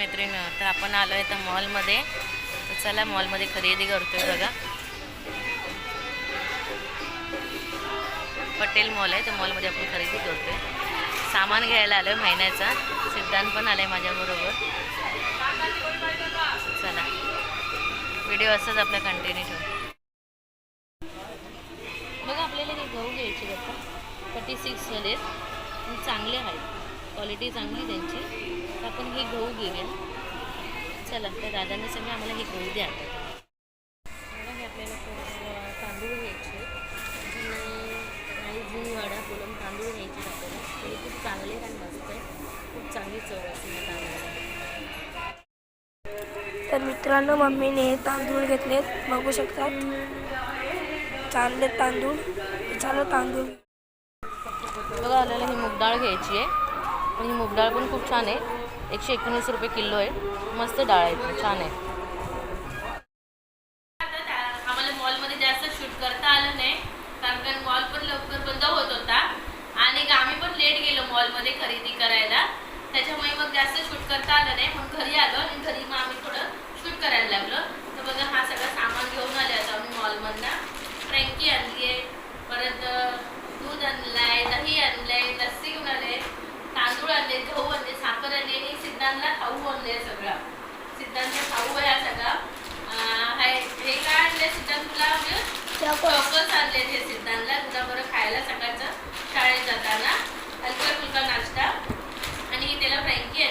मैत्रिणी, तर आपण आलो आहे तर मॉलमध्ये. तर चला मॉलमध्ये खरेदी करतोय बघा. पटेल मॉल आहे, तर मॉलमध्ये आपण खरेदी करतोय. सामान घ्यायला आलो आहे महिन्याचा. सिद्धांत पण आला आहे माझ्याबरोबर. चला व्हिडिओ असंच आपला कंटिन्यू ठेवू. बघा आपल्याला हे गहू घ्यायचे बघा 36 चांगले आहेत, क्वालिटी चांगली त्यांची. तर आपण हे गहू घेऊया. चला त्या दादांनी सगळं आम्हाला हे गहू द्या. बघा हे आपल्याला तांदूळ घ्यायचे आणि जुनवाडा कोलम तांदूळ घ्यायचे आपल्याला. हे खूप चांगले आणि मस्त आहे, खूप चांगली चव असते या तांदळाला. तर मित्रांनो, मम्मीने हे तांदूळ घेतलेत, बघू शकतात. चांगले तांदूळ, चांगलं तांदूळ. बघा आपल्याला ही मूग डाळ घ्यायची आहे. पण ही मूग डाळ पण खूप छान आहे, 119 रुपये किलो आहे. मस्त डाळ आहे, छान आहे. आम्हाला मॉलमध्ये जास्त शूट करता आलं नाही, कारण मॉल पण लवकर बंद होत होता आणि आम्ही पण लेट गेलो मॉलमध्ये खरेदी करायला. त्याच्यामुळे मग जास्त शूट करता आलं नाही. मग घरी आलो आणि घरी मग आम्ही थोडं शूट करायला लागलो. तर बघा हा सगळं सामान घेऊन आले आता आम्ही मॉलमधनं. फ्रँकी आणली आहे, परत दूध आणलंय, दही आणलंय, लस्सी घेऊन आले, तांदूळ आणले, गहू आणले, साखर आणली आणि सिद्धांतला खाऊ आणले. सगळं सिद्धांतचा खाऊ आहे हा सगळा. हे काय आणले सिद्धांत तुला? चॉकल्स आणले ते सिद्धांतला तुला बरं खायला सकाळचं शाळेत जाताना, हलका फुलका नाश्ता. आणि त्याला फ्रँकी